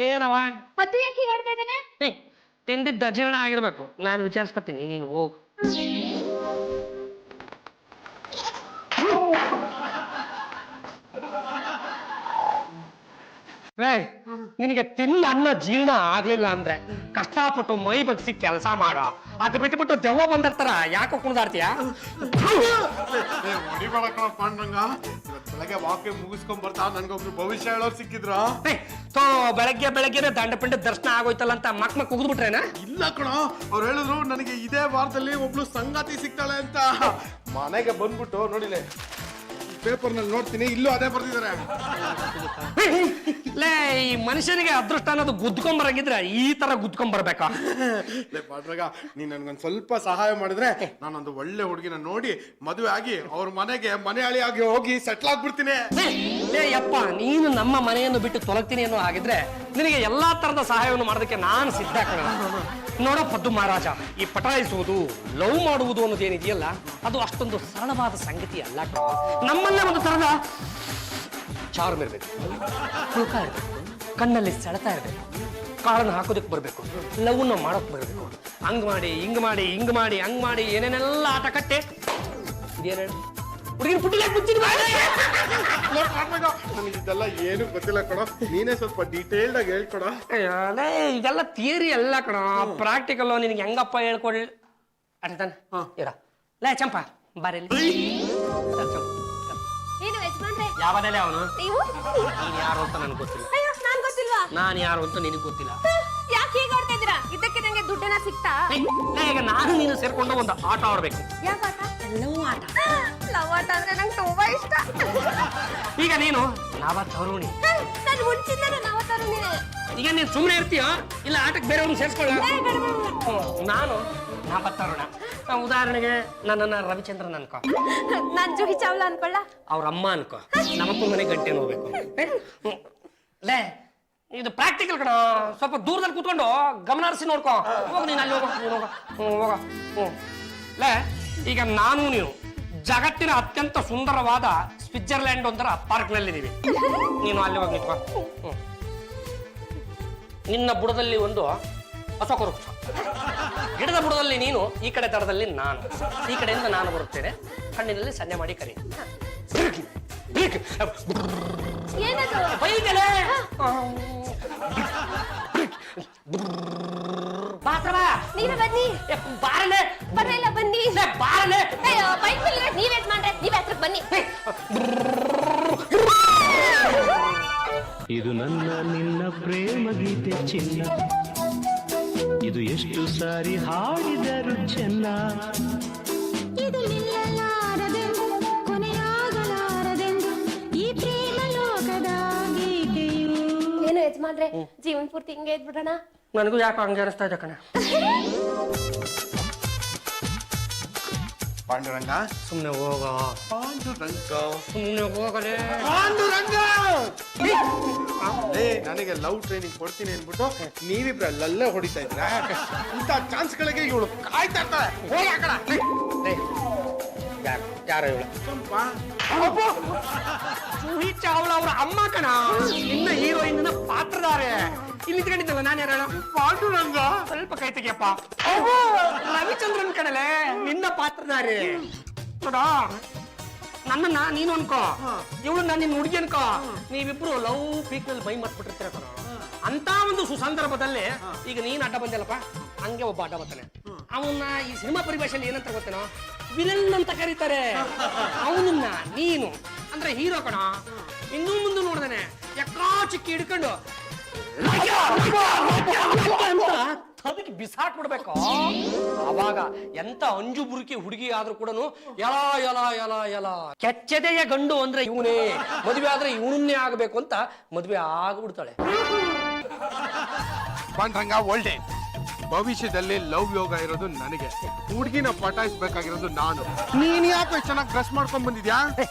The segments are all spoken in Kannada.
ಏನವ ಮತ್ತೆ ಯಾಕೆ ಹೀಗೆ ಆಡ್ತಾ ಇದ್ದಾನೆ? ತಿಂದಿದ್ದ ಅಜೀರ್ಣ ಆಗಿರ್ಬೇಕು. ನಾನು ವಿಚಾರಿಸ್ಕೊತೀನಿ, ನೀನು ಹೋಗು. ನಿನಗೆ ತಿನ್ನ ಅನ್ನ ಜೀರ್ಣ ಆಗ್ಲಿಲ್ಲ ಅಂದ್ರೆ ಕಷ್ಟಪಟ್ಟು ಮೈ ಬಗ್ಸಿ ಕೆಲಸ ಮಾಡೋ. ಅದು ಬಿಟ್ಬಿಟ್ಟು ದೆವ್ವ ಬಂದಿರ್ತಾರ ಯಾಕೋ ಕುಣಿದಾಡ್ತೀಯ? ಪಾಂಡ್ರಂಗ ಬೆಳಗ್ಗೆ ವಾಕಿಂಗ್ ಮುಗಿಸ್ಕೊಂಡ್ ಬರ್ತಾ ನನ್ಗೊಬ್ರು ಭವಿಷ್ಯ ಹೇಳೋರು ಸಿಕ್ಕಿದ್ರ. ಬೆಳಗ್ಗೆನೆ ದಂಡ ಪಿಂಡ ದರ್ಶನ ಆಗೋಯ್ತಲ್ಲ ಅಂತ ಮಕ್ ಉಗಿದ್ಬಿಟ್ರೇನ? ಇಲ್ಲ ಕಣ, ಅವ್ರು ಹೇಳಿದ್ರು ನನಗೆ ಇದೇ ವಾರದಲ್ಲಿ ಒಬ್ಳು ಸಂಗಾತಿ ಸಿಗ್ತಾಳೆ ಅಂತ. ಮನೆಗೆ ಬಂದ್ಬಿಟ್ಟು ನೋಡಿಲೆ ಪೇಪರ್ ನಲ್ಲಿ ನೋಡ್ತೀನಿ, ಇಲ್ಲೂ ಅದೇ ಬರ್ತಿದ್ದಾರೆ. ಲೇ, ಈ ಮನುಷ್ಯನಿಗೆ ಅದೃಷ್ಟ ಅನ್ನೋದು ಗುದ್ಕೊಂಬರಂಗಿದ್ರೆ ಈ ತರ ಗುದ್ಕೊಂಬರ್ಬೇಕಾ? ಪಾಂಡ್ರಂಗ, ನೀನ್ ನನ್ಗೊಂದ್ ಸ್ವಲ್ಪ ಸಹಾಯ ಮಾಡಿದ್ರೆ ನಾನೊಂದು ಒಳ್ಳೆ ಹುಡುಗಿನ ನೋಡಿ ಮದುವೆ ಆಗಿ ಅವ್ರ ಮನೆಗೆ ಮನೆ ಅಳಿಯಾಗಿ ಹೋಗಿ ಸೆಟ್ಲ್ ಆಗ್ಬಿಡ್ತೀನಿ. ಲೇ ಯಪ್ಪ, ನೀನು ನಮ್ಮ ಮನೆಯನ್ನು ಬಿಟ್ಟು ತೊಲಗ್ತೀನಿ ಅನ್ನೋ ಹಾಗಿದ್ರೆ ನಿನಗೆ ಎಲ್ಲಾ ತರದ ಸಹಾಯವನ್ನು ಮಾಡೋದಕ್ಕೆ ನಾನು ಸಿದ್ಧ ಕಣ. ನೋಡೋ ಪದ್ದು ಮಹಾರಾಜ, ಈ ಪಟಾಯಿಸುವುದು ಲವ್ ಮಾಡುವುದು ಅನ್ನೋದೇನಿದೆಯಲ್ಲ ಅದು ಅಷ್ಟೊಂದು ಸರಳವಾದ ಸಂಗತಿ ಅಲ್ಲ ಕಣ. ನಮ್ಮಲ್ಲೇ ಒಂದು ತರದ ಚಾರ್ಮ್ ಇರ್ಬೇಕು, ಹುಡುಕ ಇರ್ಬೇಕು, ಕಣ್ಣಲ್ಲಿ ಸೆಳೆತಾ ಇರ್ಬೇಕು, ಕಾಳನ್ನು ಹಾಕೋದಕ್ಕೆ ಬರ್ಬೇಕು, ಲವ್ನ ಮಾಡೋಕ್ ಬರ್ಬೇಕು. ಹಂಗ್ ಮಾಡಿ ಹಿಂಗ್ ಮಾಡಿ ಹಿಂಗ್ ಮಾಡಿ ಹಂಗ್ ಮಾಡಿ ಏನೇನೆಲ್ಲ ಆಟ ಕಟ್ಟೆ ಇದೇನೇನು ಹುಡುಗಿನ ಪುಟ್ಟಿಗೆ ಮುಚ್ಚಿನ ನನಗೆ ಇದೆಲ್ಲ ಏನು ಗೊತ್ತಿಲ್ಲ ಕಣ, ನೀನೇ ಸ್ವಲ್ಪ ಡೀಟೇಲ್ಡ್ ಆಗಿ ಹೇಳ್ಕೊಡ. ಇದೆಲ್ಲ ಥಿಯರಿ ಅಲ್ಲ ಕಣ, ಪ್ರಾಕ್ಟಿಕಲ್. ನಿನಗೆ ಹೆಂಗಪ್ಪ ಹೇಳ್ಕೊಡ್ಲಿ ಅಟೆ ತಾನೆ ಇರ. ಲೇ ಚಂಪ ಬಾರಲ್ಲಿ. ಯಾವದಲ್ಲೇ ಅವನು? ನೀನ್ ಯಾರು ಅಂತ ನನಗೆ ಗೊತ್ತಿಲ್ಲ. ನಾನು ಯಾರು ಅಂತ ನಿನಗೆ ಗೊತ್ತಿಲ್ಲ. ಯಾಕೆ ಹೀಗೆ ಆಡ್ತಾ ಇದ್ದೀರಾ? ಇದಕ್ಕೆ ನಂಗೆ ದುಡ್ಡನ್ನ ಸಿಗ್ತಾ? ಈಗ ನಾನು ನೀನು ಸೇರ್ಕೊಂಡು ಒಂದು ಆಟ ಆಡ್ಬೇಕು. ಯಾವ ಆಟ? ಲವ್ ಆಟ. ಲವ್ ಆಟ ಅಂದ್ರೆ ನಂಗೆ ತುಂಬಾ ಇಷ್ಟ. ಈಗ ನೀನು ನಾವ ತರುಣಿ. ನಾನು ಮುಂಚಿಂದಲೇ ನಾವ ತರುಣಿ. ಈಗ ನೀನು ಸುಮ್ಮನೆ ಇರ್ತೀಯ ಇಲ್ಲ ಆಟಕ್ಕೆ ಬೇರೆಯವ್ರನ್ನ ಸೇರಿಸ್ಕೊಳ್ಳ? ನಾನು ನಾವ ತರುಣ. ಉದಾಹರಣೆಗೆ ನನ್ನನ್ನ ರವಿಚಂದ್ರನ್ ಅನ್ಕೋ, ನಾನ್ ಜೂಹಿ ಚಾವ್ಲಾ ಅನ್ಕೊಳ್ಳ, ಅವ್ರ ಅಮ್ಮ ಅನ್ಕೋ, ನಮ್ಮಪ್ಪನ ಮನೆ ಗಂಟೆ ಹೋಗ್ಬೇಕು. ಲೇ, ಇದು ಪ್ರಾಕ್ಟಿಕಲ್ ಕಣ, ಸ್ವಲ್ಪ ದೂರದಲ್ಲಿ ಕೂತ್ಕೊಂಡು ಗಮನ ಹರಿಸಿ ನೋಡ್ಕೋ. ಹೋಗ ನೀನು ಅಲ್ಲಿ ಹೋಗ. ಲೇ, ಈಗ ನಾನು ನೀನು ಜಗತ್ತಿನ ಅತ್ಯಂತ ಸುಂದರವಾದ ಸ್ವಿಟ್ಜರ್ಲ್ಯಾಂಡ್ ಒಂಥರ ಪಾರ್ಕ್ನಲ್ಲಿದ್ದೀವಿ. ನೀನು ಅಲ್ಲಿ ಹೋಗಿ ನಿಂತ್ಕೋ. ನಿನ್ನ ಬುಡದಲ್ಲಿ ಒಂದು ಅಶೋಕ ವೃಕ್ಷ, ಗಿಡದ ಬುಡದಲ್ಲಿ ನೀನು, ಈ ಕಡೆ ದಡದಲ್ಲಿ ನಾನು, ಈ ಕಡೆಯಿಂದ ನಾನು ಬರುತ್ತೇನೆ. ಕಣ್ಣಿನಲ್ಲಿ ಸನ್ನೆ ಮಾಡಿ ಕರಿ. ಬೈಕಲೇ ನೀವೇ ಬನ್ನಿ. ಬಾರಲೆ ಬರಲ್ಲ ಬನ್ನಿ. ಬಾರಲೆ. ಬೈಕ್ ಮೇಲೆ ನೀವೇಟ್ ಮಾಡ್ರೆ ನೀವೇ ಹತ್ರಕ್ಕೆ ಬನ್ನಿ. ಇದು ನನ್ನ ನಿನ್ನ ಪ್ರೇಮ ಗೀತೆ ಚಿನ್ನ, ಇದು ಎಷ್ಟು ಸಾರಿ ಹಾಡಿದರು ಚೆನ್ನ. ಇದು ನಿಲ್ಲಲಾರದೆಂದು ಕೊನೆಯಾಗಲಾರದೆಂದು ಈ ಪ್ರೇಮ ಲೋಕದ ಗೀತೆಯು. ಏನು ಯಜಮಾನ್ರೆ, ಜೀವನ್ ಪೂರ್ತಿ ಹಿಂಗೆ ಇದ್ಬಿಡೋಣ? ನನಗೂ ಯಾಕೆ ಹಂಗೆ ಅನಿಸ್ತಾ ಇದೆ ಕಣ. ಪಾಂಡುರಂಗ, ಸುಮ್ಮನೆ ಹೋಗ. ಪಾಂಡುರಂಗ, ಸುಮ್ಮನೆ ಹೋಗಲೇ. ಪಾಂಡುರಂಗ, ನನಗೆ ಲವ್ ಟ್ರೈನಿಂಗ್ ಕೊಡ್ತೀನಿ ಅನ್ಬಿಟ್ಟು ನೀವಿಬ್ರಲ್ಲೇ ಹೊಡಿತಾ ಇದ್ರ. ಇಂಥ ಚಾನ್ಸ್ಗಳಿಗೆ ಇವಳು ಕಾಯ್ತಾ ಇರ್ತಾಳೆ. ಹೋಗಿ ಆ ಕಡೆ. ಯಾರ ಇವಳು? ಜೂಹಿ ಚಾವ್ಲಾ ಅವರ ಅಮ್ಮ ಕಣ, ನಿನ್ನ ಹೀರೋಯಿನ್ ಪಾತ್ರಧಾರೆ. ಇಲ್ಲಿ ನಿಂತ್ಕೊಂಡಿದ್ದಲ್ಲ ನಾನು ಯಾರ? ಪಾಂಡುರಂಗ. ಸ್ವಲ್ಪ ಕೈ ತೆಗಿಯಪ್ಪ. ರವಿಚಂದ್ರನ್ ಕಣಲೆ ನಿನ್ನ ಪಾತ್ರಧಾರೆ. ನೋಡ, ನನ್ನನ್ನ ನೀನು ಅನ್ಕೋ, ಇವಳು ನಾನು ನಿನ್ನ ಹುಡುಗಿ ಅನ್ಕೋ. ನೀವಿಬ್ರು ಲವ್ ಪೀಕ್ ನಲ್ಲಿ ಬೈ ಮರ್ತ್ಬಿಟ್ಟಿರ್ತೀರ ಕಣ. ಅಂತ ಒಂದು ಸುಸಂದರ್ಭದಲ್ಲಿ ಈಗ ನೀನ್ ಅಡ್ಡ ಬಂದಿಲ್ಲಪ್ಪ, ಹಂಗೆ ಒಬ್ಬ ಅಡ್ಡ ಬರ್ತಾನೆ. ಅವನ್ನ ಈ ಸಿನಿಮಾ ಪರಿಭಾಷೆಯಲ್ಲಿ ಏನಂತ ಗೊತ್ತೇನೋ, ವಿಲನ್ ಅಂತ ಕರೀತಾರೆ. ಅವನನ್ನ ನೀನು ಅಂದ್ರೆ ಹೀರೋ ಕಣ. ಇನ್ನೂ ಮುಂದೆ ನೋಡ್ದಾನೆ ಎಕ್ಕಾ ಚಿಕ್ಕಿ ಹಿಡ್ಕೊಂಡು ಅಂತ ಅದಕ್ಕೆ ಬಿಸಾಕ್ಬಿಡ್ಬೇಕು. ಅವಾಗ ಎಂತ ಅಂಜು ಬುರುಕಿ ಹುಡುಗಿ ಆದ್ರೂ ಕೂಡ ಎಲ ಎಲ ಎಲ ಎಲ ಕೆಚ್ಚದೆಯ ಗಂಡು ಅಂದ್ರೆ ಇವನೇ, ಮದುವೆ ಆದ್ರೆ ಇವನನ್ನೇ ಆಗಬೇಕು ಅಂತ ಮದುವೆ ಆಗ್ಬಿಡ್ತಾಳೆ. ಪಾಂಡುರಂಗ ಒಳ್ಳೆ ಭವಿಷ್ಯದಲ್ಲಿ ಲವ್ ಯೋಗ ಇರೋದು ನನಗೆ, ಹುಡುಗಿನ ಪಟಾಯಿಸ್ಬೇಕಾಗಿರೋದು ನಾನು. ನೀನ್ ಯಾಕೆ ಚೆನ್ನಾಗಿ ಡ್ರೆಸ್ ಮಾಡ್ಕೊಂಡ್ ಬಂದಿದ್ಯಾ?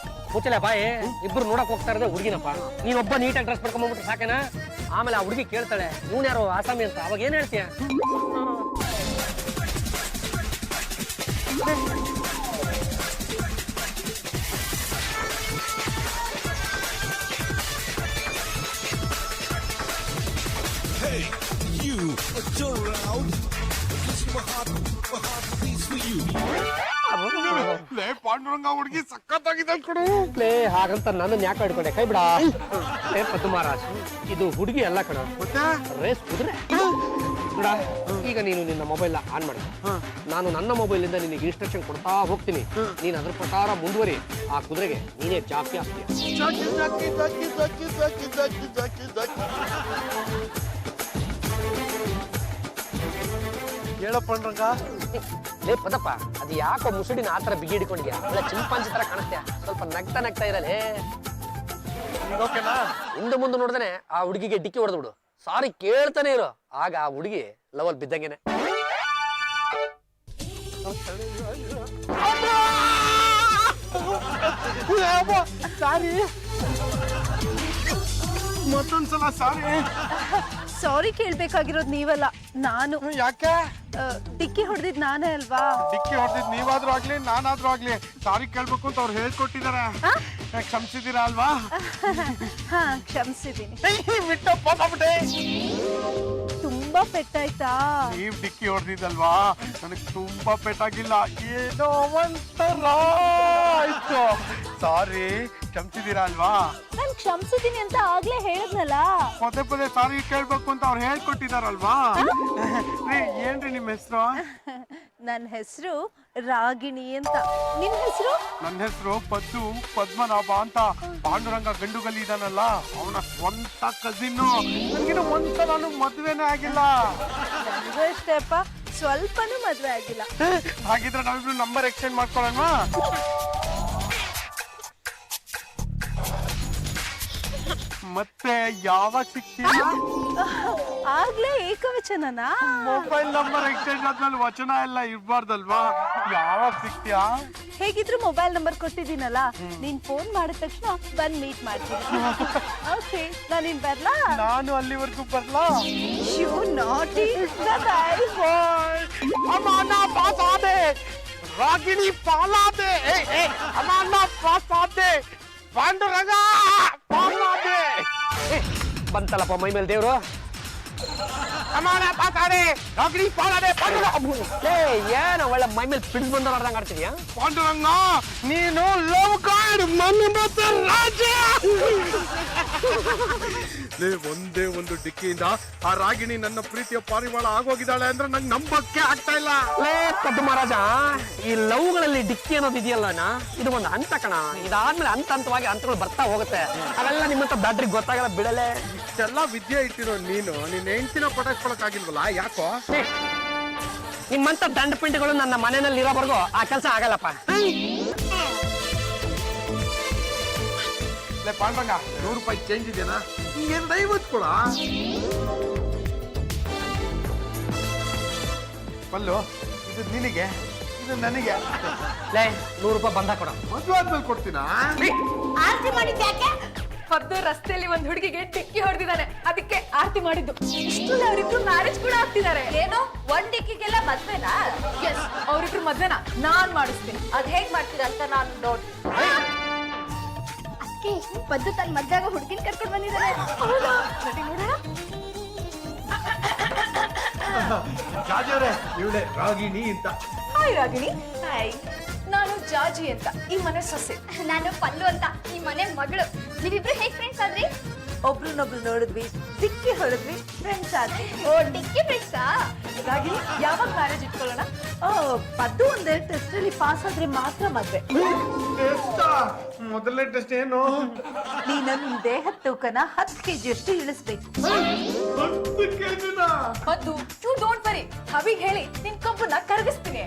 ಮುಚ್ಚಲ ಬಾಯಿ, ಇಬ್ರು ನೋಡಕ್ ಹೋಗ್ತಾ ಇರೋದೇ ಹುಡುಗಿನಪ್ಪ. ನೀನೊಬ್ಬ ನೀಟಾಗಿ ಡ್ರೆಸ್ ಮಾಡ್ಕೊಂಡ್ಬಿಟ್ರೆ ಸಾಕೇನಾ? ಆಮೇಲೆ ಆ ಹುಡುಗಿ ಕೇಳ್ತಾಳೆ ಇವನ್ ಯಾರೋ ಆಸಾಮಿ ಅಂತ, ಅವಾಗ ಏನ್ ಹೇಳ್ತೀಯ? Hey, you, turn around. Kiss my heart beats for you. ಲೇ ಪಾಂಡುರಂಗ ಹುಡುಗಿ ಸಖತ್ತಾಗಿದೆ ಕಣೋ. ಲೇ ಹಾಗಂತ ನನ್ನ ಯಾಕೆ ಹಿಡ್ಕೊಂಡೆ ಕೈ ಬಿಡ. ಲೇ ಪದ್ಮರಾಜ್, ಇದು ಹುಡುಗಿ ಅಲ್ಲ ಕಣ, ಮತ್ತೆ ರೇಸ್ ಕುದುರೆ. ನೋಡ, ಈಗ ನೀನು ನಿನ್ನ ಮೊಬೈಲ್ ಆನ್ ಮಾಡಿ, ನಾನು ನನ್ನ ಮೊಬೈಲ್ ಇಂದ ನಿನಗೆ ಇನ್ಸ್ಟ್ರಕ್ಷನ್ ಕೊಡ್ತಾ ಹೋಗ್ತೀನಿ. ನೀನ್ ಅದ್ರ ಪ್ರಕಾರ ಮುಂದುವರಿ. ಆ ಕುದುರೆಗೆ ನೀನೇ ಜಾಸ್ತಿ ಆಗ್ತೀಯ. ಜಾಕಿ ಜಾಕಿ ಜಾಕಿ ಜಾಕಿ ಜಾಕಿ ಜಾಕಿ ಜಾಕಿ ಜಾಕಿ. ಹೇಳ ಪಾಂಡುರಂಗ. ಲೇ ಪದಪ್ಪ, ಅದು ಯಾಕೋ ಮುಸುಡಿನ ಆತರ ಬಿಗಿ ಹಿಡ್ಕೊಂಡಿದ್ಯಾ? ಒಳ್ಳೆ ಚಿಂಪಾಂಜಿ ತರ ಕಾಣಿಸ್ತೀಯ. ಸ್ವಲ್ಪ ನಗ್ತಾ ಇರಲೇ. ಓಕೆನಾ? ಹಿಂದೆ ಮುಂದೆ ನೋಡಿದ್ರೆ ಆ ಹುಡುಗಿಗೆ ಡಿಕ್ಕಿ ಹೊಡೆದು ಬಿಡು. ಸಾರಿ ಕೇಳ್ತಾನೆ ಇರೋ. ಆಗ ಆ ಹುಡುಗಿ ಲವಲ್ ಬಿದ್ದಂಗೆನೆ. ಸಾರಿ, ಮತ್ತೊಂದ್ಸಲ ಸಾರಿ. ಸಾರಿ ಕೇಳ್ಬೇಕಾಗಿರೋದು ನೀವಲ್ಲ, ನಾನು. ಯಾಕೆ? ಡಿಕ್ಕಿ ಹೊಡೆದಿದ್ ನಾನೇ ಅಲ್ವಾ? ಡಿಕ್ಕಿ ಹೊಡೆದಿದ್ ನೀವಾದ್ರೂ ಆಗ್ಲಿ ನಾನಾದ್ರೂ ಆಗ್ಲಿ ಸಾರಿ ಕೇಳ್ಬೇಕು ಅಂತ ಅವ್ರು ಹೇಳ್ಕೊಟ್ಟಿದಾರೆ. ಕ್ಷಮಿಸಿದೀರಾ ಅಲ್ವಾ? ಹಾ, ಕ್ಷಮಿಸಿದ್ದೀನಿ. ಬಿಟ್ಟಪ್ಪ ಬಿಟ್ಟೆ. ತುಂಬಾ ಪೆಟ್ಟಾಯ್ತಾ? ನೀವ್ ಡಿಕ್ಕಿ ಹೊಡೆದಿದ್ದಲ್ವಾ, ನನಗ್ ತುಂಬಾ ಪೆಟ್ಟಾಗಿಲ್ಲ, ಏನೋ ಒಂಥರ ಆಯ್ತು. ಸಾರಿ, ಕ್ಷಮಿಸಿದೀರಾ ಅಲ್ವಾ? ನಾನ್ ಕ್ಷಮಿಸಿದ್ದೀನಿ ಅಂತ ಆಗ್ಲೇ ಹೇಳಿದ್ನಲ್ಲ. ಪದೇ ಪದೇ ಸಾರಿ ಕೇಳ್ಬೇಕು ಅಂತ ಅವ್ರು ಹೇಳ್ಕೊಟ್ಟಿದಾರಲ್ವಾ? ಏನ್ರಿ ನಿಮ್ ಹೆಸರು? ನನ್ನ ಹೆಸರು ರಾಗಿಣಿ ಅಂತ. ನಿನ್ ಹೆಸರು? ನನ್ನ ಹೆಸರು ಪದ್ಮನಾಭ ಅಂತ. ಪಾಂಡುರಂಗ ಗಂಡುಗಲ್ಲಿ ಇದಾನಲ್ಲ, ಅವನ ಸ್ವಂತ ಕಸಿನ್ನು. ನನಗಿನ ಒಂದ್ಸಲ ಮದ್ವೆನೇ ಆಗಿಲ್ಲ. ನನಗೂ ಅಷ್ಟೇಪ್ಪ, ಸ್ವಲ್ಪನೂ ಮದ್ವೆ ಆಗಿಲ್ಲ. ಹಾಗಿದ್ರೆ ನಾವಿಬ್ರು ನಂಬರ್ ಎಕ್ಸ್ಚೇಂಜ್ ಮಾಡ್ಕೊಳ್ಳೋಣ. ಮತ್ತೆ ಯಾವಾಗ ಸಿಗ್ತೀರಾ? ಆಗ್ಲೇ ಏಕವಚನನಾ? ಮೊಬೈಲ್ ನಂಬರ್ ಎಕ್ಸ್ಚೇಂಜ್ ಆದ್ಮೇಲೆ ವಚನ ಎಲ್ಲ ಇರ್ಬಾರ್ದಲ್ವಾ? ಯಾವಾಗ ಸಿಗ್ತೀಯಾ? ಹೇಗಿದ್ರು ಮೊಬೈಲ್ ನಂಬರ್ ಕೊಟ್ಟಿದ್ದೀನಲ್ಲ, ನೀನ್ ಫೋನ್ ಮಾಡಿದ ತಕ್ಷಣ ಬಂದ್ ಮೀಟ್ ಮಾಡ್ತೀನಿ. ಓಕೆ, ನಾನಿನ್ ಬರ್ಲಾ? ನಾನು ಅಲ್ಲಿವರೆಗೂ ಬರ್ಲಾ? ಯು ನಾಟಿ. ಅಮಾನ ಪಾಸಾದೆ, ರಾಗಿಣಿ ಪಾಲಾದೆ, ಅಮಾನ ಪಾಸಾದೆ, ಪಾಂಡುರಂಗ ಪಾಲಾದೆ. ಬಂತಲ್ಲಪ್ಪ ಮೈ ಮೇಲೆ ದೇವ್ರು. ಅಮಾನ ಪಾಸಾದೆ, ರಾಗಿಣಿ ಪಾಲಾದೆ, ಏನು ಒಳ್ಳೆ ಮೈ ಮೇಲೆ ಪಿಡ್ಸ್ ಬಂದವ್ರಂಗ್ ಆಡ್ತಿದ್ಯಾ? ಪಾಂಡುರಂಗ ನೀನು ಲವ್ ಗಾಡ್ ಮನ್ಮಥ ರಾಜ. ಒಂದೇ ಒಂದು ಡಿಕ್ಕಿಯಿಂದ ಆ ರಾಗಿಣಿ ನನ್ನ ಪ್ರೀತಿಯ ಪಾರಿವಾಳ ಆಗೋಗಿದ್ದಾಳೆ ಅಂದ್ರೆ ನಂಗೆ ನಂಬಕ್ಕೆ ಆಗ್ತಾ ಇಲ್ಲ. ಲೇ ಪದ್ಮರಾಜ, ಈ ಲವ್ಗಳಲ್ಲಿ ಡಿಕ್ಕಿ ಅನ್ನೋದು ಇದೆಯಲ್ಲ, ಇದು ಒಂದು ಹಂತ ಕಣ. ಇದಾದ್ಮೇಲೆ ಹಂತವಾಗಿ ಹಂತಗಳು ಬರ್ತಾ ಹೋಗುತ್ತೆ. ಅವೆಲ್ಲ ನಿಮ್ಮಂತ ಬ್ಯಾಟ್ರಿಗೆ ಗೊತ್ತಾಗಲ್ಲ ಬಿಡಲೆ. ಇಷ್ಟೆಲ್ಲ ವಿದ್ಯೆ ಇಟ್ಟಿರೋ ನೀನು ನಿನ್ನ ಹೆಂಡತಿನ ಪಟಾಯಿಸ್ಕೊಳಕ್ ಆಗಿಲ್ವಲ್ಲ, ಯಾಕೋ? ನಿಮ್ಮಂತ ದಂಡ ಪಿಂಡಿಗಳು ನನ್ನ ಮನೆಯಲ್ಲಿ ಇರೋವರೆಗೂ ಆ ಕೆಲಸ ಆಗಲ್ಲಪ್ಪ. ಪಾಂಡ್ರಂಗ, 100 ರೂಪಾಯಿ ಚೇಂಜ್ ಇದೆನಾ? ಹಿಂಗೇನು 50 ಕೊಡ. ಪಲ್ಲು, ಇದು ನಿನಗೆ, ಇದು ನನಗೆ. ಲೇ 100 ರೂಪಾಯಿ ಬಂದ ಕೊಡ. ಮದುವೆ ಆದ್ಮೇಲೆ ಕೊಡ್ತೀನಾ? ಆರತಿ ಮಾಡಿದ್ದೆ ಯಾಕೆ? ಪದ್ದು ರಸ್ತೆಯಲ್ಲಿ ಒಂದ್ ಹುಡುಗಿಗೆ ಡಿಕ್ಕಿ ಹೊಡೆದಿದ್ದಾನೆ, ಅದಕ್ಕೆ ಆರತಿ ಮಾಡಿದ್ದು. ಇಷ್ಟು ಅವರಿಬ್ರು ಮ್ಯಾರೇಜ್ ಕೂಡ ಆಗ್ತಿದ್ದಾರೆ. ಏನು, ಒಂದ್ ಡಿಕ್ಕಿಗೆಲ್ಲ ಮದ್ವೆನಾ? ಎಸ್, ಅವರಿಬ್ರು ಮದ್ವೆನ ನಾನ್ ಮಾಡಿಸ್ತೀನಿ. ಅದ್ ಹೇಗ್ ಮಾಡ್ತೀರಾ ಅಂತ ನಾನು ನೋಡಿ. ಪದ್ದು ತನ್ನ ಮದ್ವೆಗ ಹುಡುಗಿನ ಕರ್ಕೊಂಡು ಬಂದಿದ್ದಾರೆ. ನಡಿ ನೋಡೋಣ. ರಾಜವ್ರೆ, ಇವಳೆ ರಾಗಿಣಿ ಅಂತ. ಹಾಯ್ ರಾಗಿಣಿ. ಹಾಯ್, ನಾನು ಜಾಜಿ ಅಂತ, ಈ ಮನೆ ಸೊಸೆ. ನಾನು ಪಲ್ಲು ಅಂತ, ಈ ಮನೆ ಮಗಳು. ನೀವಿಬ್ರು ಹೇಗ್ ಫ್ರೆಂಡ್ಸ್ ಆದ್ರಿ? ಒಬ್ರನ್ನೊಬ್ರು ನೋಡಿದ್ವಿ, ಡಿಕ್ಕಿ ಹೊಡೆದ್ವಿ, ಫ್ರೆಂಡ್ಸ್ ಆದ್ವಿ. ಓ, ಡಿಕ್ಕಿ ಫ್ರೆಂಡ್ಸಾ? ರಾಗಿಣಿ, ಯಾವಾಗ ಮ್ಯಾರೇಜ್ ಇಟ್ಕೊಳ್ಳೋಣ? ಪದ್ದು ಒಂದೆರಡು ಟೆಸ್ಟ್ ಅಲ್ಲಿ ಪಾಸ್ ಆದ್ರೆ ಮಾತ್ರ ಮದ್ವೆ. ಮೊದಲನೇ ಟೆಸ್ಟ್ ಏನು? ನೀ ನನ್ನ ದೇಹದ ತೂಕನ 10 kg ಅಷ್ಟು ಇಳಿಸ್ಬೇಕು. 10 kg? Paddu, you don't worry, ಹವಿಗ್ ಹೇಳಿ ನಿನ್ ಕಬ್ಬನ್ನ ಕರಗಿಸ್ತೀನಿ.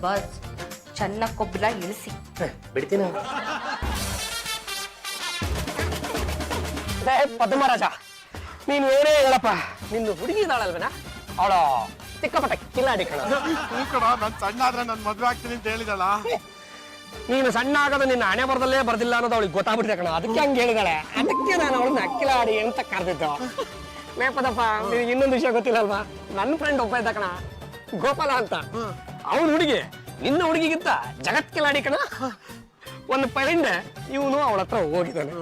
ಬಸ್ ಚೆನ್ನಾಗಿ ಕೊಬ್ಬರ ಇಳಿಸಿ. ಬಿಡ್ತೀನ. ಪದ್ಮರಾಜ, ನೀನು ಏನೇ ಹೇಳಪ್ಪ, ನಿನ್ನ ಹುಡುಗಿ ಇದ್ದಾಳಲ್ವೇನಾ, ಅವಳ ಸಿಕ್ಕಾಪಟ್ಟ ಕಿಲಾಡಿ ಕಣ. ನಾನು ಸಣ್ಣ ಆದ್ರೆ ನಾನು ಮದ್ವೆ ಆಗ್ತೀನಿ ಅಂತ ಹೇಳಿದಳ. ನೀನು ಸಣ್ಣ ಆಗೋದು ನಿನ್ನ ಹಣೆ ಬರದಲ್ಲೇ ಬರ್ದಿಲ್ಲ ಅನ್ನೋದು ಅವಳಿಗೆ ಗೊತ್ತಾಗ್ಬಿಟ್ಟಿದೆ ಕಣ. ಅದಕ್ಕೆ ಹಂಗೆ ಹೇಳಿದಾಳೆ. ಅದಕ್ಕೆ ನಾನು ಅವಳನ್ನ ಕಿಲಾಡಿ ಅಂತ ಕರೆದಿದ್ದು. ಮೇಪದಪ್ಪ, ನಿನಗೆ ಇನ್ನೊಂದು ವಿಷಯ ಗೊತ್ತಿಲ್ಲ ಅಲ್ವಾ? ನನ್ನ ಫ್ರೆಂಡ್ ಒಬ್ಬ ಇದ್ದ ಕಣ, ಗೋಪಾಲ ಅಂತ. ಅವನ ಹುಡುಗಿ ನಿನ್ನ ಹುಡುಗಿಗಿಂತ ಜಗತ್ ಕಿಲಾಡಿ ಕಣ. ಒಂದು ಫ್ರೆಂಡ್ ಇವನು ಅವಳ ಹತ್ರ ಹೋಗಿದ್ದಾನೆ.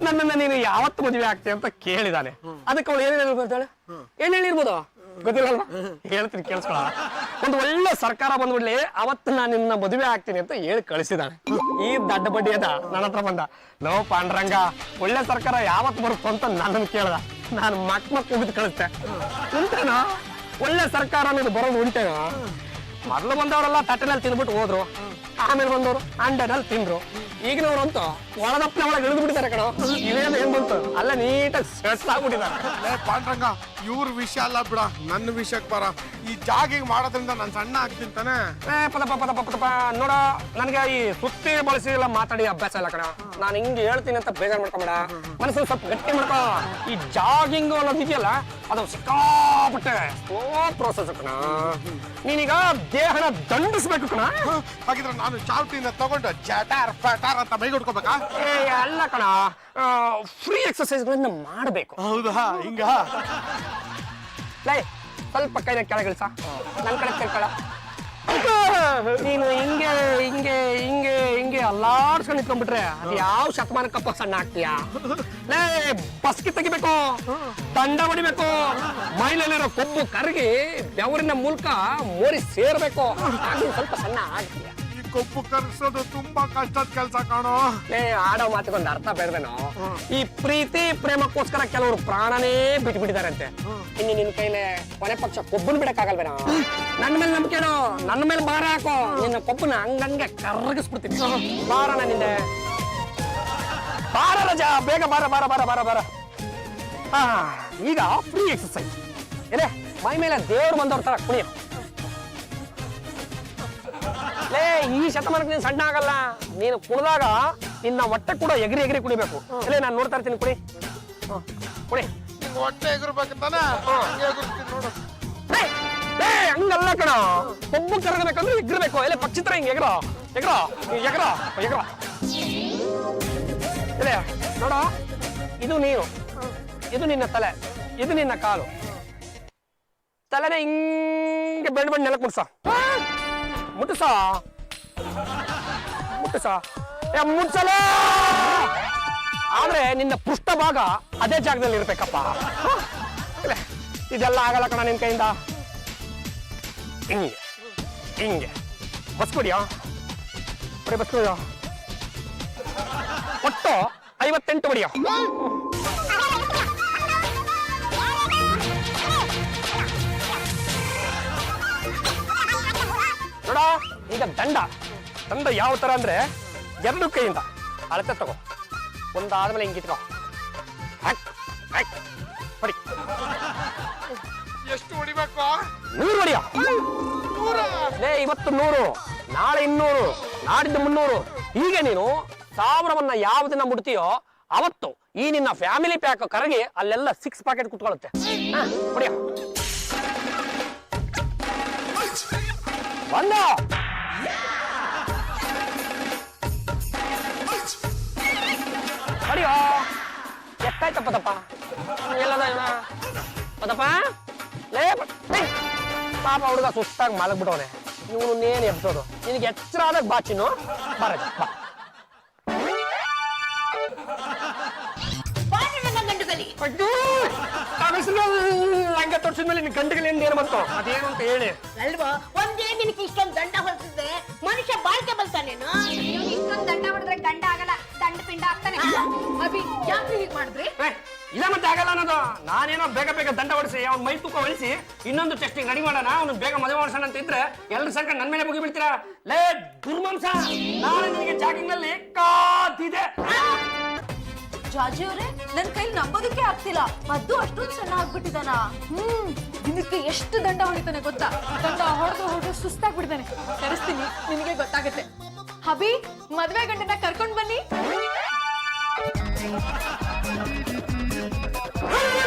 ನನ್ನನ್ನ ನೀನು ಯಾವತ್ತು ಮದುವೆ ಆಗ್ತೀಯ ಅಂತ ಕೇಳಿದಾನೆ. ಅದಕ್ಕೆ ಅವಳು ಏನೇನು ಹೇಳ್ಕೊಳ್ತಾಳೆ? ಏನ್ ಹೇಳಿರ್ಬೋದು ಗೊತ್ತಿಲ್ಲ. ಹೇಳ್ತೀನಿ ಕೇಳಿಸ್ಕೊಳ. ಒಂದು ಒಳ್ಳೆ ಸರ್ಕಾರ ಬಂದ್ಬಿಡ್ಲಿ, ಅವತ್ತು ನಾನು ನಿನ್ನ ಮದುವೆ ಆಗ್ತೀನಿ ಅಂತ ಹೇಳಿ ಕಳಿಸಿದಾನೆ. ಈ ದಡ್ಡ ಬಡ್ಡಿ ಅದ ನನ್ನ ಹತ್ರ ಬಂದ. ಲೋ ಪಾಂಡ್ರಂಗ, ಒಳ್ಳೆ ಸರ್ಕಾರ ಯಾವತ್ತು ಬರುತ್ತೋ ಅಂತ ನನ್ನನ್ನು ಕೇಳ್ದ. ನಾನು ಮಕ್ ಉಗಿದು ಕಳಿಸ್ತೆ. ಉಂಟೇನೋ ಒಳ್ಳೆ ಸರ್ಕಾರ ಅನ್ನೋದು ಬರೋದು ಉಂಟೇನೋ? ಮೊದಲು ಬಂದವರೆಲ್ಲ ತಟ್ಟೆನಲ್ಲಿ ತಿಂದ್ಬಿಟ್ಟು ಹೋದ್ರು, ಆಮೇಲೆ ಬಂದವರು ಅಂಡನಲ್ಲಿ ತಿಂದ್ರು. ಈಗಿನವ್ರು ಅಂತೂ ಒಳದಪ್ಪನ ಒಳಗೆ ಇಳಿದು ಬಿಟ್ಟಿದ್ದಾರೆ ಕಣ. ಇವೇನು ಏನ್ ಬಂತು ಅಲ್ಲ ನೀಟಾಗಿ ಸೆಟ್ಸ್ ಆಗ್ಬಿಟ್ಟಿದ್ದಾರೆ. ಪಾಂಡ್ರಂಗ, ಇವ್ರ ವಿಷಯ ಅಲ್ಲ ಬಿಡ, ನನ್ನ ವಿಷಯಕ್ಕೆ ಬರ. ಈ ಜಾಗಿಂಗ್ ಮಾಡೋದ್ರಿಂದ ನಾನು ಸಣ್ಣ ಆಗ್ತೀನಿ ತಾನೆ. ಪದಪ ನೋಡ, ನನಗೆ ಈ ಸುತ್ತಿ ಬಳಸಿ ಎಲ್ಲ ಮಾತಾಡಿ ಅಭ್ಯಾಸ ಇಲ್ಲ ಕಣ. ನಾನು ಹಿಂಗೆ ಹೇಳ್ತೀನಿ ಅಂತ ಬೇಜಾರು ಮಾಡ್ಕೊಂಬೇಡ, ಮನಸ್ಸಲ್ಲಿ ಸ್ವಲ್ಪ ಗಟ್ಟಿ ಮಾಡ್ಕೊ. ಈ ಜಾಗಿಂಗ್ ಅನ್ನೋದು ಇದೆಯಲ್ಲ, ಅದು ಸಿಕ್ಕಾಪಟ್ಟೆ ಸ್ಲೋ ಪ್ರೋಸೆಸ್ ಕಣ. ನೀನೀಗ ದೇಹನ ದಂಡಿಸ್ಬೇಕು ಕಣ. ಹಾಗಿದ್ರೆ ನಾನು ಚಾವಟಿನ ತಗೊಂಡು ಜಟಾರ್ ಫಟಾರ್ ಅಂತ ಮೈಗೊಡ್ಕೋಬೇಕಾ? ಅಲ್ಲ ಕಣ, ಫ್ರೀ ಎಕ್ಸರ್ಸೈಸ್ಗಳನ್ನ ಮಾಡಬೇಕು. ಹೌದಾ? ಹಿಂಗ ಲೈ ಸ್ವಲ್ಪ ಕೈನ ಕೆಳಗಿಳಿಸ, ನನ್ನ ಕಡೆ ಕೈಕಳ. ನೀನು ಹಿಂಗೆ ಹಿಂಗೆ ಹಿಂಗೆ ಹಿಂಗೆ ಅಲ್ಲಾಡ್ಸ್ಕೊಂಡು ನಿಂತ್ಕೊಂಡ್ಬಿಟ್ರೆ ಅದು ಯಾವ ಶತಮಾನಕ್ಕಪ್ಪ ಸಣ್ಣ ಆಗ್ತೀಯಾ? ಲೇ ಬಸ್ಕಿ ತೆಗಿಬೇಕು, ದಂಡ ಹೊಡಿಬೇಕು, ಮೈಲಲ್ಲಿರೋ ಕೊಬ್ಬು ಕರಗಿ ಬೆವರಿನ ಮೂಲಕ ಮೋರಿ ಸೇರ್ಬೇಕು, ಸ್ವಲ್ಪ ಸಣ್ಣ ಆಗ್ತೀಯ. ಕೊಬ್ಬು ಕರ್ಸೋದು ತುಂಬಾ ಕಷ್ಟದ ಕೆಲಸ ಕಾಣೋ. ಆಡೋ ಮಾತಿಗೊಂದು ಅರ್ಥ ಬೇಡವೇನೋ? ಈ ಪ್ರೀತಿ ಪ್ರೇಮಕ್ಕೋಸ್ಕರ ಕೆಲವರು ಪ್ರಾಣನೇ ಬಿಟ್ಬಿಟ್ಟಿದಾರಂತೆ. ಇನ್ನು ನಿನ್ ಕೈಲೇ ಕೊನೆ ಪಕ್ಷ ಕೊಬ್ಬನ್ ಬಿಡಕ್ಕಾಗಲ್ವೇನೋ? ನನ್ನ ಮೇಲೆ ನಂಬಿಕೆನೋ, ನನ್ನ ಮೇಲೆ ಭಾರ ಹಾಕೋ, ನಿನ್ನ ಕೊಬ್ಬನ ಹಂಗಂಗೆ ಕರಗಿಸ್ಬಿಡ್ತೀನಿ. ಬಾರ ನನ್ನಿಂದೆ, ಬಾರ ರಜಾ, ಬೇಗ ಬಾರ ಬಾರ ಬಾರ ಬಾರ ಬಾರ. ಈಗ ಫ್ರೀ ಎಕ್ಸರ್ಸೈಸ್ ಇದೆ. ಮೈ ಮೇಲೆ ದೇವ್ರು ಬಂದವ್ರ ತರ ಕುಣಿಯ. ಲೇ ಈ ಶತಮಾನಕ್ಕೆ ನೀನು ಸಣ್ಣ ಆಗಲ್ಲ. ನೀನು ಕುಣಿದಾಗ ನಿನ್ನ ಹೊಟ್ಟೆ ಕೂಡ ಎಗರಿ ಎಗರಿ ಕುಡಿಬೇಕು. ಅಲ್ಲೇ ನಾನು ನೋಡ್ತಾ ಇರ್ತೀನಿ, ಕುಡಿ ಕುಡಿ. ಹೊಟ್ಟೆ ಎಗರ್ಬೇಕು ತಾನೆ, ನೋಡು. ಹಂಗಲ್ಲ ಕಣ, ಕೊಬ್ಬು ಕರಗಬೇಕಂದ್ರೆ ಎಗರ್ಬೇಕು. ಎಲ್ಲ ಪಕ್ಷಿ ತರ ಹಿಂಗೆ ಎಗರ ಎಗರ ಎಗರ ಎಗರ. ಇಲ್ಲ ನೋಡ, ಇದು ನೀನು, ಇದು ನಿನ್ನ ತಲೆ, ಇದು ನಿನ್ನ ಕಾಲು. ತಲೆನ ಹಿಂಗೆ ಬೆಂಡ್ ಬೆಂಡ್ ನೆಲಕ್ಕೆ ಮುಟ್ಸ, ಮುಟ್ಟಸ ಮುಟ್ಟಸ ಮುಟ್ಸಲ. ಆದ್ರೆ ನಿನ್ನ ಪೃಷ್ಠ ಭಾಗ ಅದೇ ಜಾಗದಲ್ಲಿ ಇರ್ಬೇಕಪ್ಪ. ಇದೆಲ್ಲ ಆಗಲ್ಲ ಕಣ ನಿನ್ ಕೈಯಿಂದ. ಹಿಂಗೆ ಹಿಂಗೆ ಬಸ್ಕೊಡಿಯೋ, ಬಸ್ಕೊಡಿಯೋ. ಒಟ್ಟು 58 ಹೊಡಿಯೋ. ನೋಡ, ಈಗ ದಂಡ ದಂಡ ಯಾವ ತರ ಅಂದ್ರೆ, ಎರಡು ಕೈಯಿಂದ ಅಳತೆ ತಗೋ, ಒಂದಾದ್ಮೇಲೆ ಹಿಂಗಿಟ್ಕೋ. ಹೊಡಿ. ಎಷ್ಟು ಹೊಡಿಬೇಕು? 100 ಹೊಡಿಯೋ. ಲೇ ಇವತ್ತು 100, ನಾಳೆ 200, ನಾಡಿದ್ದು 300. ಹೀಗೆ ನೀನು 1000ವನ್ನ ಯಾವ ದಿನ ಮುಡ್ತೀಯೋ ಅವತ್ತು ಈ ನಿನ್ನ ಫ್ಯಾಮಿಲಿ ಪ್ಯಾಕ್ ಕರಗಿ ಅಲ್ಲೆಲ್ಲ 6 ಪ್ಯಾಕೆಟ್ ಕುತ್ಕೊಳ್ಳುತ್ತೆ. ಹೊಡಿಯೋ. ಬಂದ ಹೊಡಿಯೋ. ಎಷ್ಟಾಯ್ತಪ್ಪ ಪದಪ್ಪ? ಎಲ್ಲದ ಪದಪ್ಪ? ಲೇ ಪಾಪ ಹುಡುಗ ಸುಸ್ತಾಗಿ ಮಲಗ್ಬಿಟ್ಟವನೆ. ಇವನು ಏನ್ ಎಬ್ಸೋದು? ನಿನಗೆ ಎಚ್ಚರ ಆದಾಗ ಬಾ ಚಿನ್ನು, ಬರ ಬಾ. ಹಂಗ ತೋರ್ಸಿದ್ಮೇಲೆ ನಿನ್ ಗಂಟೆಗಳಿಂದ ಏನ್ ಬಂತು? ಅದೇನು ಅಂತ ಹೇಳಿ. ಅಲ್ವಾ, ಒಂದೇ ದಿನಕ್ಕೆ ಇಷ್ಟೊಂದು ದಂಡ ಹೊರತಿದ್ರೆ ಮನುಷ್ಯ ಬಾಳ್ಕೆ ಬಲ್ತಾನೇನು? ಇಷ್ಟೊಂದು ದಂಡ ಹೊಡೆದ್ರೆ ಗಂಡ ಆಗಲ್ಲ, ದಂಡ ಪಿಂಡ ಆಗ್ತಾನೆ. ಅಭಿ ಯಾಕೆ ಹೀಗೆ ಮಾಡಿದ್ರಿ? ಇಲ್ಲ ಮತ್ತೆ ಆಗಲ್ಲ ಅನ್ನೋದು. ನಾನೇನೋ ಬೇಗ ಬೇಗ ದಂಡ ಹೊಡಿಸಿ ಅವ್ನ ಮೈ ತೂಕ ಹೊಳಿಸಿ ಇನ್ನೊಂದು ಟೆಸ್ಟಿಂಗ್ ರೆಡಿ ಮಾಡೋಣ, ಅವ್ನು ಬೇಗ ಮದುವೆ ಮಾಡ್ಸೋಣ ಅಂತ ಇದ್ರೆ ಎಲ್ಲರೂ ಸರ್ಕಾರ ನನ್ನ ಮೇಲೆ ಮುಗಿ ಬಿಡ್ತೀರಾ. ಲೇ ದುರ್ಮಾಂಸ, ನಾಳೆ ನಿನಗೆ ಜಾಗಿಂಗ್ ನಲ್ಲಿ ಕಾದಿದೆ. ಜಾಜಿ ಅವ್ರೆ, ನನ್ ಕೈಲಿ ನಂಬೋದಕ್ಕೆ ಆಗ್ತಿಲ್ಲ. ಅದು ಅಷ್ಟೊಂದು ಸಣ್ಣ ಆಗ್ಬಿಟ್ಟಿದಾನ. ದಿನಕ್ಕೆ ಎಷ್ಟು ದಂಡ ಹೊಡಿತಾನೆ ಗೊತ್ತಾ? ದಂಡ ಹೊಡೆದು ಸುಸ್ತಾಗ್ಬಿಡ್ತಾನೆ. ಕರೆಸ್ತೀನಿ, ನಿನಗೆ ಗೊತ್ತಾಗುತ್ತೆ. ಹಬಿ, ಮದ್ವೆ ಗಂಡನ ಕರ್ಕೊಂಡ್ ಬನ್ನಿ.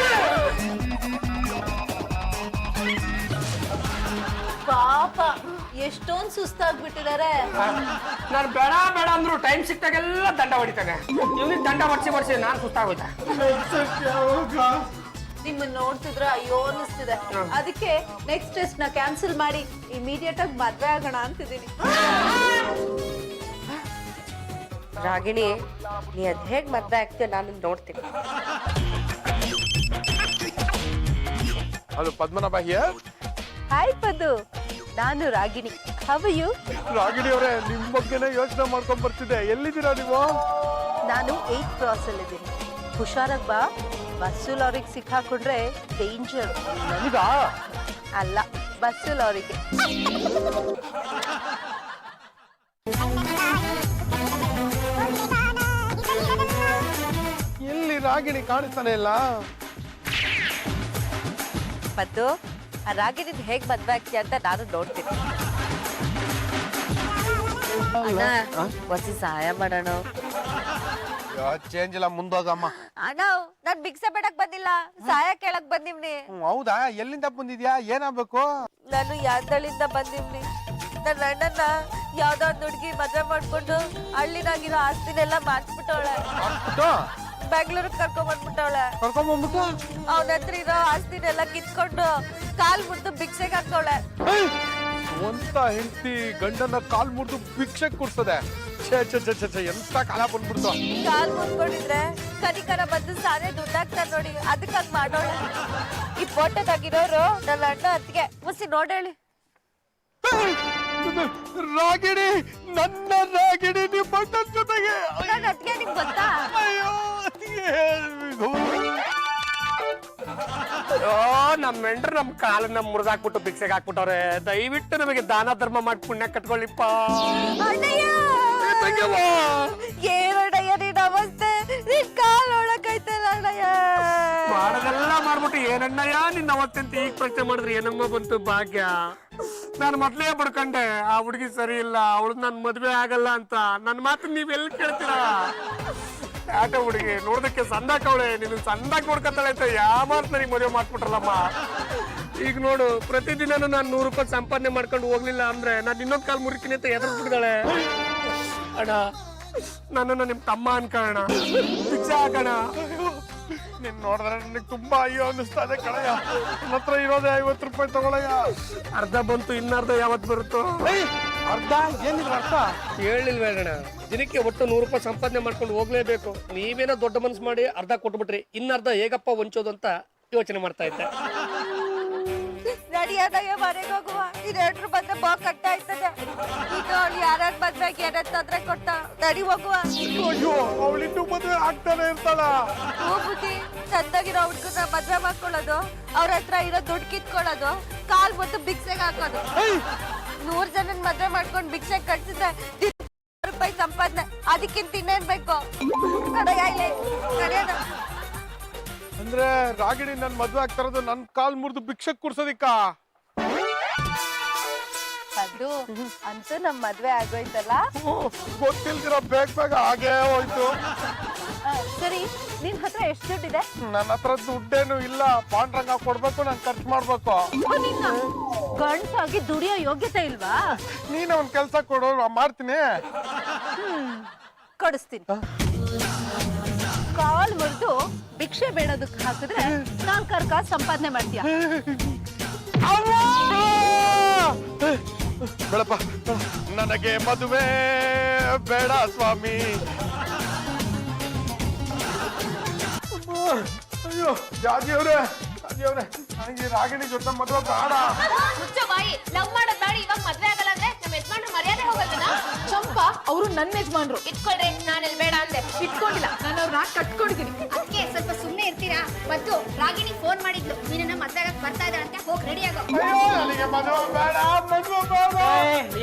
ಪಾಪ ಎಷ್ಟೊಂದ್ ಸುಸ್ತಾಗ್ಬಿಟ್ಟಿದಾರೆ. ನಾನು ಬೇಡ ಬೇಡ ಅಂದ್ರು ಟೈಮ್ ಸಿಕ್ತಾಗೆಲ್ಲ ದಂಡ ಹೊಡಿತಾನೆ. ಇವ್ನಿಗೆ ದಂಡ ಹೊಡ್ಸಿ ನಾನು ಸುಸ್ತಾಗೋಯ್ತಾ. ನಿಮ್ಮನ್ನ ನೋಡ್ತಿದ್ರೆ ಅಯ್ಯೋ ಅನ್ನಿಸ್ತಿದೆ. ಅದಕ್ಕೆ ನೆಕ್ಸ್ಟ್ ಟೆಸ್ಟ್ ನ ಕ್ಯಾನ್ಸಲ್ ಮಾಡಿ ಇಮಿಡಿಯೇಟ್ ಆಗಿ ಮದ್ವೆ ಆಗೋಣ ಅಂತಿದ್ದೀನಿ. ರಾಗಿಣಿ ನೀ ಅದ್ ಹೇಗ್ ಮದ್ವೆ ಆಗ್ತೀಯ ನಾನು ನೋಡ್ತೀನಿ. ಅದು ಪದ್ಮನಾಭ ಹಿಯರ್. ಹಾಯ್ ಪದು, ನಾನು ರಾಗಿಣಿ. How you? ರಾಗಿಣಿ ಅವರೇ, ನಿಮ್ ಬಗ್ಗೆನೇ ಯೋಚನೆ ಮಾಡ್ಕೊಂಡ್ ಬರ್ತಿದ್ದೆ. ಎಲ್ಲಿದ್ದೀರಾ ನೀವು? ನಾನು 8th ಕ್ರಾಸ್ ಅಲ್ಲಿ ಇದ್ದೀನಿ. ಹುಷಾರಾಗಿ ಬಾ, ಬಸ್ಸು ಲಾರಿಗೆ ಸಿಕ್ಕಾಕೊಂಡ್ರೆ ಡೇಂಜರ್. ನನಗಾ? ಅಲ್ಲ, ಬಸ್ಸು ಲಾರಿಗೆ. ಎಲ್ಲಿ ರಾಗಿಣಿ ಕಾಣಿಸ್ತಾನೆ ಇಲ್ಲ? ಪದ್ದು, ಆ ರಾಗಿಣಿದ್ ಹೇಗ್ ಮದ್ವೆ ಆಗ್ತೀಯ ಅಂತ ನಾನು ನೋಡ್ತೀನಿ. ಸಹಾಯ ಮಾಡೋಣ. ಚೇಂಜ್ ಇಲ್ಲ, ಮುಂದೋಗಮ್ಮ. ಅಣ್ಣ, ನಾನ್ ಭಿಕ್ಷೆ ಬೇಡಕ್ ಬಂದಿಲ್ಲ, ಸಹಾಯ ಕೇಳಕ್ ಬಂದಿವ್ನಿ. ಹೌದಾ? ಎಲ್ಲಿಂದ ಬಂದಿದ್ಯಾ? ಏನಾಗ್ಬೇಕು? ನಾನು ಯಾದಳಿಂದ ಬಂದಿವ್ನಿ. ನನ್ನ ಅಣ್ಣನ ಯಾವ್ದೋ ಒಂದ್ ಹುಡ್ಗಿ ಮದ್ವೆ ಮಾಡ್ಕೊಂಡು ಹಳ್ಳಿನಾಗಿರೋ ಆಸ್ತಿನೆಲ್ಲ ಮಾರ್ಸ್ಬಿಟ್ಟವಳೆ. ಬೆಂಗಳೂರಿಗೆ ಕರ್ಕೊಂಡ್ ಬಂದ್ಬಿಟ್ಟವಳೆ. ಕರ್ಕೊಂಡ್ಬಂದ್ಬಿಟ್ಟು ಅವನ ಹತ್ರ ಇರೋ ಆಸ್ತಿನೆಲ್ಲ ಕಿತ್ಕೊಂಡು ಕಾಲ್ ಮುರಿದು ಭಿಕ್ಷೆಗೆ ಹಾಕವಳೆ. ಸ್ವಂತ ಹೆಂಡತಿ ಗಂಡನ ಕಾಲ್ ಮುರಿದು ಭಿಕ್ಷೆ ಕೊಡ್ಸದೆ. ಎಂತ ಕಾಲ ಬಂದ್ಬಿಡ್ತು. ಕಾಲ್ ಮುರ್ಕೊಂಡಿದ್ರೆ ಕನಿಕರ ಬಂದು ಸಾರೆ ದುಡ್ಡಾಕ್ತಾರ ನೋಡಿ, ಅದಕ್ಕಾಗ್ ಮಾಡೋಳೆ. ಈ ಫೋಟೋದಾಗಿರೋರು ನನ್ನ ಅಣ್ಣ ಅತ್ತಿಗೆ. ಮುಸಿ ನೋಡೇಳಿ. ರಾಗಿಣಿ, ನನ್ನ ರಾಗಿಣಿ ನಿಮ್ಮ ಅಣ್ಣನ ಜೊತೆಗೆ. ನನ್ನ ಅತ್ತಿಗೆ ನಿಮ್ಗೆ ಗೊತ್ತಾ? ಅಯ್ಯೋ, ನಮ್ಮ ಮೆಂಡ್ರು ನಮ್ ಕಾಲನ್ನ ಮುರಿದಾಕ್ಬಿಟ್ಟು ಭಿಕ್ಷೆಗೆ ಹಾಕ್ಬಿಟ್ಟವ್ರೆ. ದಯವಿಟ್ಟು ನಮಗೆ ದಾನ ಧರ್ಮ ಮಾಡಿ ಪುಣ್ಯ ಕಟ್ಕೊಳ್ಳಿಪ್ಪ. ಏನಣ್ಣಯ್ಯ ನೀನ್ ಅವಸ್ಥೆ, ನಿನ್ ಕಾಲ್ ಒಳಕೈತಲ್ಲ ಅಣ್ಣಯ್ಯ. ಮಾಡೋದೆಲ್ಲ ಮಾಡ್ಬಿಟ್ಟು ಏನಣ್ಣಯ್ಯ ನಿನ್ನ ಅವತ್ತಂತ ಈಗ ಪ್ರಶ್ನೆ ಮಾಡಿದ್ರೆ ಏನಮ್ಮ ಬಂತು ಭಾಗ್ಯ. ನಾನು ಮೊದ್ಲೇ ಬಡ್ಕೊಂಡೆ ಆ ಹುಡುಗಿ ಸರಿ ಇಲ್ಲ, ಅವಳು ನನ್ ಮದ್ವೆ ಆಗಲ್ಲ ಅಂತ. ನನ್ನ ಮಾತು ನೀವೆಲ್ಲಿ ಕೇಳ್ತೀರಾ? ಆಟ ಹುಡುಗಿ ನೋಡೋದಕ್ಕೆ ಸಂದಾಕವಳೆ, ನೀನು ಸಂದಾಕ್ ನೋಡ್ಕೊತಾಳೆ ಅಂತ ಯಾಮಾರ್ತ್ ನನಗೆ ಮದುವೆ ಮಾಡ್ಬಿಟ್ರಲ್ಲಮ್ಮ. ಈಗ ನೋಡು, ಪ್ರತಿದಿನನೂ ನಾನು 100 ರೂಪಾಯಿ ಸಂಪಾದನೆ ಮಾಡ್ಕೊಂಡು ಹೋಗ್ಲಿಲ್ಲ ಅಂದ್ರೆ ನಾನು ಇನ್ನೊಂದ್ ಕಾಲ್ ಮುರಿತೀನಿ ಅಂತ ಎದುರ್ಬಿಡ್ತಾಳೆ. ಅಣ್ಣ, ನನ್ನನ್ನು ನಿಮ್ ತಮ್ಮ ಅನ್ಕೋಣ, ಭಿಕ್ಷೆ ಹಾಕೋಣ. ನೀನ್ ನೋಡಿದ್ರೆ ನನಗೆ ತುಂಬಾ ಅಯ್ಯೋ ಅನ್ನಿಸ್ತಾ ಇದೆ ಕಣಯ್ಯ. ನನ್ನ ಹತ್ರ ಇರೋದೇ 50 ರೂಪಾಯಿ ತಗೊಳಯ್ಯ. ಅರ್ಧ ಬಂತು, ಇನ್ನರ್ಧ ಯಾವತ್ ಬರುತ್ತೋ? ಅರ್ಧ ಏನಿದ್ರ ಅರ್ಥ? ಹೇಳಿಲ್ವೇಣ, ದಿನಕ್ಕೆ ಒಟ್ಟು 100 ರೂಪಾಯಿ ಸಂಪಾದನೆ ಮಾಡ್ಕೊಂಡು ಹೋಗ್ಲೇಬೇಕು. ನೀವೇನೋ ದೊಡ್ಡ ಮನ್ಸು ಮಾಡಿ ಅರ್ಧ ಕೊಟ್ಬಿಟ್ರಿ, ಇನ್ನರ್ಧ ಹೇಗಪ್ಪ ಹೊಂಚೋದು ಅಂತ ಯೋಚನೆ ಮಾಡ್ತಾ ಇದ್ದೆ. ನಡಿಯೋದಯ್ಯ, ಮನೆಗೆ ಹೋಗುವ. ಇದೆರಡ್ರು ಬಂದ್ರೆ ಬಾ ಕಟ್ಟ ಆಯ್ತದೆ. ಇದು ಅವ್ಳು ಯಾರ್ಯಾರ ಮದ್ವೆಗೆ ಏನಾರ ತೊಂದ್ರೆ ಕೊಟ್ಟ. ನಡಿ ಹೋಗುವ. ಅಯ್ಯೋ, ಅವಳಿನ್ನೂ ಮದುವೆ ಆಗ್ತಾನೆ ಇರ್ತಾಳ. ಹೂ ಬುದ್ಧಿ, ಚಂದಾಗಿರೋ ಹುಡ್ಗನ್ನ ಮದ್ವೆ ಮಾಡ್ಕೊಳ್ಳೋದು, ಅವ್ರ ಹತ್ರ ಇರೋ ದುಡ್ಡು ಕಿತ್ಕೊಳ್ಳೋದು, ಕಾಲ್ ಮತ್ತು ಭಿಕ್ಷೆಗೆ ಹಾಕೋದು. 100 ಜನನ್ ಮದ್ವೆ ಮಾಡ್ಕೊಂಡು ಭಿಕ್ಷೆಗೆ ಕಟ್ಸಿದ್ರೆ ರೂಪಾಯಿ ಸಂಪಾದನೆ. ಅದಕ್ಕಿಂತ ಇನ್ನೇನ್ ಬೇಕು? ನಡೆಯೋದು. ಅಂದ್ರೆ ರಾಗಿಣಿ ನನ್ ಮದ್ವೆ ಆಗ್ತಾ ಇರೋದು ನನ್ ಕಾಲ್ ಮುರಿದು ಭಿಕ್ಷೆ ಕುಡ್ಸೋದಿಕ್ಕ? ಅದು ಅಂತೂ ನಮ್ ಮದ್ವೆ ಆಗೋಯ್ತಲ್ಲ. ಗೊತ್ತಿಲ್ದಿರ ಬೇಗ ಹಾಗೇ ಹೋಯ್ತು. ಸರಿ, ನಿನ್ ಹತ್ರ ಎಷ್ಟು ದುಡ್ಡಿದೆ? ನನ್ನ ಹತ್ರ ದುಡ್ಡೇನು ಇಲ್ಲ. ಪಾಂಡ್ರಂಗ ಕೊಡ್ಬೇಕು, ನಾನು ಖರ್ಚು ಮಾಡ್ಬೇಕು. ಗಂಟಾಗಿ ದುಡಿಯೋ ಯೋಗ್ಯತೆ ಇಲ್ವಾ? ನೀನ್ ಒಂದ್ ಕೆಲ್ಸ ಕೊಡು, ಮಾಡ್ತೀನಿ. ಕೊಡಿಸ್ತೀನಿ. ಕಾಲ್ ಮುರಿದು ಭಿಕ್ಷೆ ಬೇಡೋದಕ್ಕೆ ಹಾಕಿದ್ರೆ ನಾನ್ ಕರ್ಕ ಸಂಪಾದನೆ ಮಾಡ್ತೀಯ. ಬೇಡಪ್ಪ, ನನಗೆ ಮದುವೆ ಬೇಡ ಸ್ವಾಮಿ. ಅಯ್ಯೋ, ಜಾಜಿಯವ್ರೆ, ನನಗೆ ರಾಗಿಣಿ ಜೊತೆ ಮದುವೆ ಬೇಡ. ಮುಚ್ಚ ಬಾಯಿ. ಲವ್ ಮಾಡೋದ್ ಬೇಡ, ಇವಾಗ ಮದ್ವೆ ಆಗಲ್ಲ ಅಂದ್ರೆ ನಮ್ಮ ಯಜಮಾನ್ರು ಮರ್ಯಾದೆ ಹೋಗಲ್ವನ? ಚಂಪಾ, ಅವರು ನನ್ನ ಯಜಮಾನ್ರು. ಇಟ್ಕೊಳ್ರಿ, ನಾನೆಲ್ಲಿ ಬೇಡ ಅಂದೆ. ಇಟ್ಕೊಂಡಿಲ್ಲ, ನಾನು ಅವ್ರನ್ನ ಕಟ್ಕೊಂಡಿದ್ದೀನಿ. ಅದಕ್ಕೆ ಸ್ವಲ್ಪ ಸುಮ್ಮನೆ ಇರ್ತೀರಾ? ಮತ್ತು ರಾಗಿಣಿ ಫೋನ್ ಮಾಡಿದ್ಲು, ನೀನನ್ನ ಮದ್ವೆ ಆಗಕ್ ಬರ್ತಾ ಇದ್ದಾಳಂತೆ, ಹೋಗಿ ರೆಡಿ ಆಗೋ. ನನಗೆ ಮದುವೆ ಬೇಡ, ಮದುವೆ ಬೇಡ.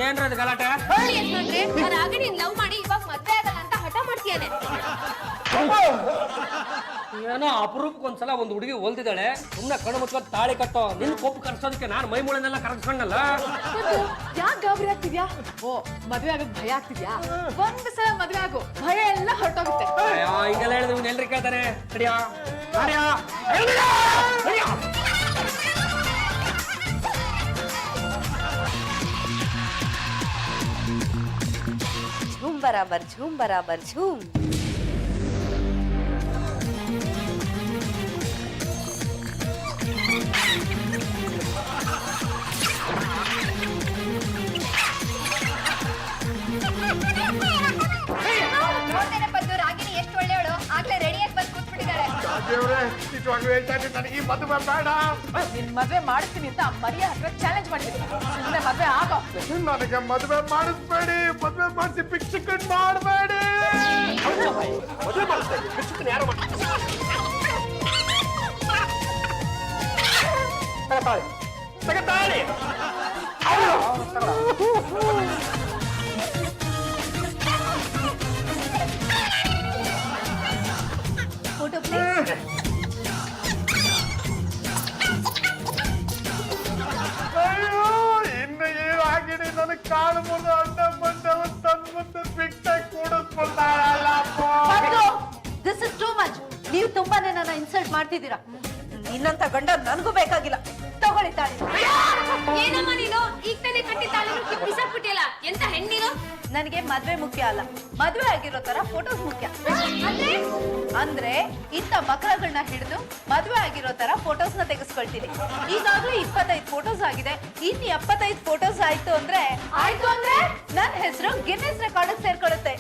ಏನ್ರದು ಗಲಾಟೆ? ಯಜಮಾನ್ರೆ, ಆ ರಾಗಿಣಿ ಲವ್ ಮಾಡಿ ಇವಾಗ ಮದ್ವೆ ಆಗಲ್ಲ ಅಂತ ಹಠ ಮಾಡ್ತೀಯಾನೆ. ಏನೋ ಅಪರೂಪಕ್ಕೊಂದ್ಸಲ ಒಂದು ಹುಡುಗಿ ಹೊಲ್ದಿದ್ದಾಳೆ, ಸುಮ್ಮನೆ ಕಣ್ಣು ಮುಚ್ಕೊಂಡು ತಾಳಿ ಕಟ್ಟೋ. ನಿನ್ ಕೊಪ್ಪು ಕರ್ಸೋದಕ್ಕೆ ನಾನು ಮೈ ಮೂಳೆನೆಲ್ಲ ಕರಗಿಸ್ಕೊಂಡಲ್ಲ. ಯಾಕೆ ಗಾಬರಿ ಆಗ್ತಿದ್ಯಾ? ಓ, ಮದ್ವೆ ಆಗಕ್ ಭಯ ಆಗ್ತಿದ್ಯಾ? ಒಂದ್ ಸಲ ಮದ್ವೆ ಆಗು, ಭಯ ಎಲ್ಲ ಹೊರಟೋಗುತ್ತೆ. ಹಿಂಗೆಲ್ಲ ಹೇಳಿದ್ರೆ ಇವ್ನು ಎಲ್ರಿ ಕೇಳ್ತಾನೆ. ನಡಿಯಾ ಝೂಮ್ ಬರಾಬರ್, ಝೂಮ್ ಬರಾಬರ್, ಝೂಮ್. ದೇವ್ರೆ ನಿಜವಾಗ್ಲೂ ಹೇಳ್ತಾ ಇದ್ದೀನಿ, ನನಗೆ ಈ ಮದುವೆ ಬೇಡ. ನಿನ್ ಮದ್ವೆ ಮಾಡಿಸ್ತೀನಿ ಅಂತ ಮರಿಯ ಹತ್ರ ಚಾಲೆಂಜ್ ಮಾಡಿದ್ದೀನಿ. ಸುಮ್ಮನೆ ಮದ್ವೆ ಆಗೋ. ನನಗೆ ಮದುವೆ ಮಾಡಿಸ್ಬೇಡಿ, ಮದುವೆ ಮಾಡಿಸಿ ಪಿಕ್ಚರ್ ಮಾಡಬೇಡಿ. ಮದುವೆ ಮಾಡಿಸ್ತಾ ಇದ್ದೀನಿ, ಬಿಚ್ಚುತ್ತೇನೆ, ಯಾರು ತಗತಾಳೆ ತಗತಾಳೆ. Photo please. ಅಯ್ಯೋ ಇನ್ನು ಏನಾಗಿದೆ, ನನಗೆ ಕಾಲು ಮುರಿದು ಅಣ್ಣ ಬಂದವ ತನ್ನ ಮುಂದೆ ಪಿಕ್ಚರ್ ಕೂಡಿಸ್ಕೊಳ್ತಾಳಲ್ಲಪ್ಪ. This is too much. ನೀವು ತುಂಬಾನೇ ನನ್ನ ಇನ್ಸಲ್ಟ್ ಮಾಡ್ತಿದ್ದೀರಾ. ಇನ್ನಂತ ಗಂಡ ನನಗೂ ಬೇಕಾಗಿಲ್ಲ. ತಗೊಳ್ಳಿ ತಾಳಿ. ಏನಮ್ಮ ನೀನು ಈಗ ತಾನೇ ಕಟ್ಟಿದ್ದಾಳೆ ಬಿಸಾಕ್ಬಿಟ್ಟಿಯಲ್ಲ, ಎಂತ ಹೆಣ್ಣಿರು? ನನಗೆ ಮದ್ವೆ ಮುಖ್ಯ ಅಲ್ಲ, ಮದ್ವೆ ಆಗಿರೋ ತರ ಫೋಟೋಸ್ ಮುಖ್ಯ. ಅಂದ್ರೆ ಇಂಥ ಮಕ್ಕಳಗಳನ್ನ ಹಿಡಿದು ಮದ್ವೆ ಆಗಿರೋ ತರ ಫೋಟೋಸ್ ನ ತೆಗೆಸ್ಕೊಳ್ತೀನಿ. ಈಗಾಗ್ಲೂ 25 ಫೋಟೋಸ್ ಆಗಿದೆ. ಇನ್ನು 75 ಫೋಟೋಸ್ ಆಯ್ತು ಅಂದ್ರೆ ನನ್ನ ಹೆಸರು ಗಿನ್ನೆಸ್ ರೆಕಾರ್ಡ್ ಸೇರ್ಕೊಳ್ಳುತ್ತೆ.